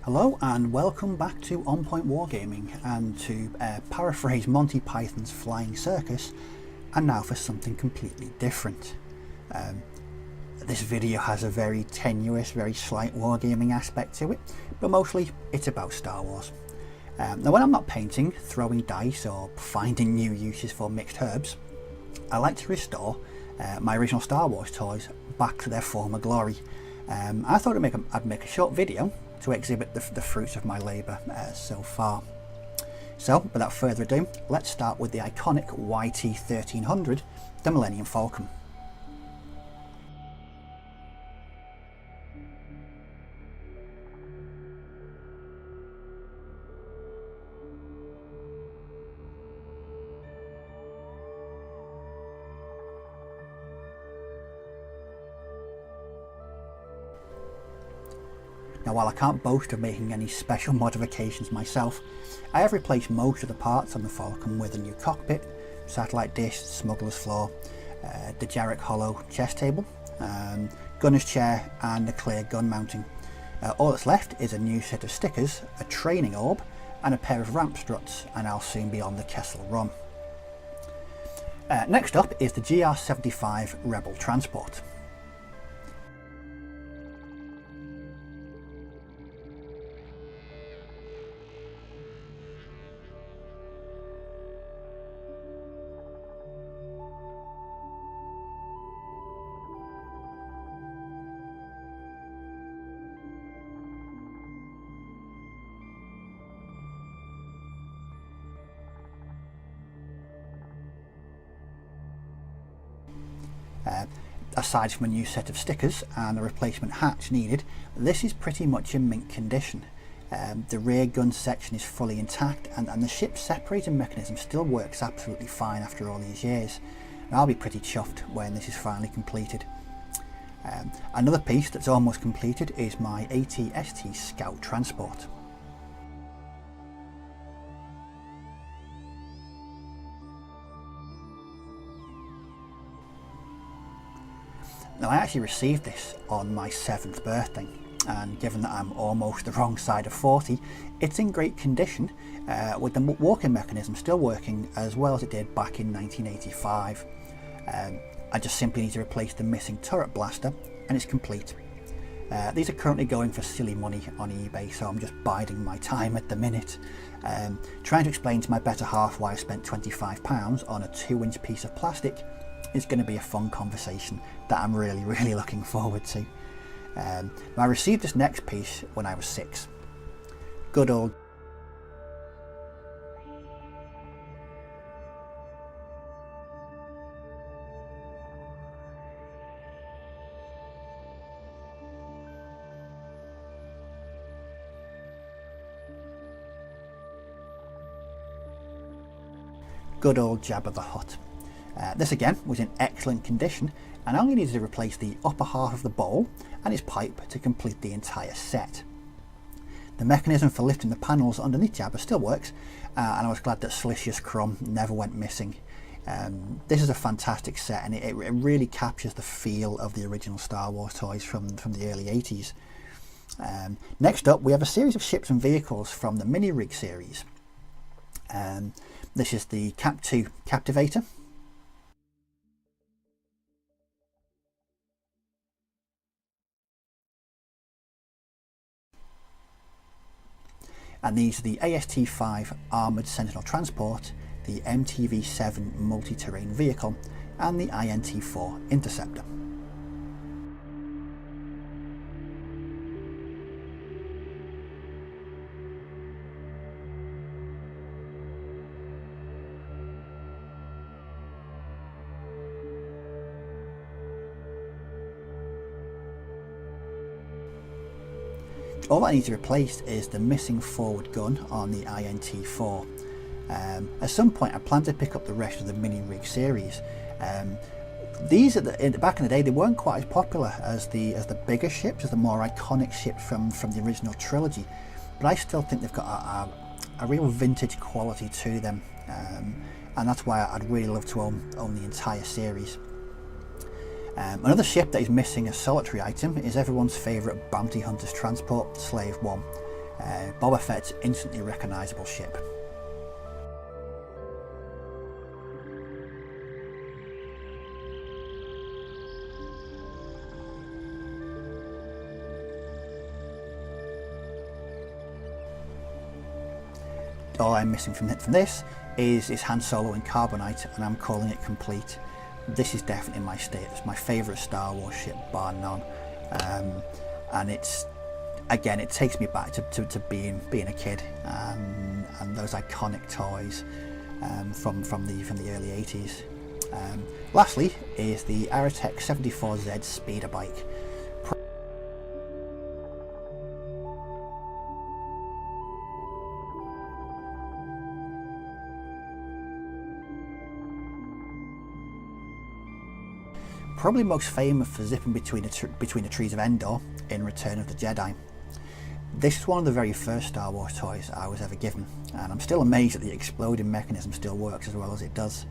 Hello and welcome back to On Point Wargaming, and to paraphrase Monty Python's Flying Circus, and now for something completely different. This video has a very tenuous, very slight wargaming aspect to it, but mostly it's about Star Wars. Now when I'm not painting, throwing dice or finding new uses for mixed herbs, I like to restore my original Star Wars toys back to their former glory. I thought I'd make a short video to exhibit the fruits of my labour so far. So without further ado, let's start with the iconic YT-1300, the Millennium Falcon. Now while I can't boast of making any special modifications myself, I have replaced most of the parts on the Falcon with a new cockpit, satellite dish, smuggler's floor, the Jarek Hollow chest table, gunner's chair and a clear gun mounting. All that's left is a new set of stickers, a training orb and a pair of ramp struts, and I'll soon be on the Kessel Run. Next up is the GR-75 Rebel Transport. Aside from a new set of stickers and a replacement hatch needed, this is pretty much in mint condition. The rear gun section is fully intact, and the ship's separator mechanism still works absolutely fine after all these years. And I'll be pretty chuffed when this is finally completed. Another piece that's almost completed is my AT-ST Scout Transport. Now I actually received this on my 7th birthday, and given that I'm almost the wrong side of 40, it's in great condition, with the walking mechanism still working as well as it did back in 1985. I just simply need to replace the missing turret blaster and it's complete. These are currently going for silly money on eBay, so I'm just biding my time at the minute. Trying to explain to my better half why I spent £25 on a 2-inch piece of plastic is going to be a fun conversation that I'm really looking forward to. I received this next piece when I was 6. Good old Jabba the Hutt. This again was in excellent condition, and I only needed to replace the upper half of the bowl and its pipe to complete the entire set. The mechanism for lifting the panels underneath Jabba still works, and I was glad that Slicius Crumb never went missing. This is a fantastic set, and it really captures the feel of the original Star Wars toys from the early 80s. Next up we have a series of ships and vehicles from the Mini Rig series. This is the Cap 2 Captivator. And these are the AST-5 Armoured Sentinel Transport, the MTV-7 Multi-Terrain Vehicle, and the INT-4 Interceptor. All I need to replace is the missing forward gun on the INT-4. At some point I plan to pick up the rest of the Mini Rig series. These back in the day, they weren't quite as popular as the bigger ships, as the more iconic ships from the original trilogy, but I still think they've got a real vintage quality to them, and that's why I'd really love to own the entire series. Another ship that is missing a solitary item is everyone's favourite bounty hunter's transport, Slave 1. Boba Fett's instantly recognisable ship. All I'm missing from this is Han Solo in Carbonite, and I'm calling it complete. This is definitely my status, my favourite Star Wars ship, bar none. And it's, again, it takes me back to being a kid, and those iconic toys from the early 80s. Lastly is the Aerotech 74Z speeder bike. Probably most famous for zipping between the trees of Endor in Return of the Jedi. This is one of the very first Star Wars toys I was ever given, and I'm still amazed that the exploding mechanism still works as well as it does.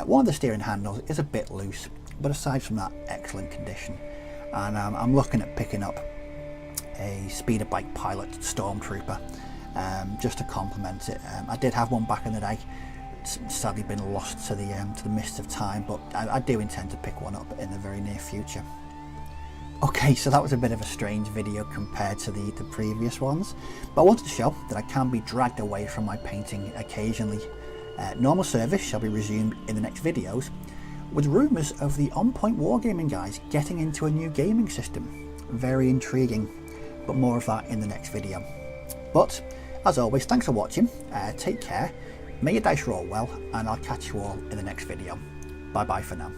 One of the steering handles is a bit loose, but aside from that, excellent condition. And I'm looking at picking up a speeder bike pilot Stormtrooper just to complement it. I did have one back in the day. Sadly been lost to the mists of time, but I do intend to pick one up in the very near future. Okay, so that was a bit of a strange video compared to the previous ones, but I wanted to show that I can be dragged away from my painting occasionally. Normal service shall be resumed in the next videos, with rumours of the On Point Wargaming guys getting into a new gaming system. Very intriguing, but more of that in the next video. But as always, thanks for watching, take care. May your dice roll well, and I'll catch you all in the next video. Bye bye for now.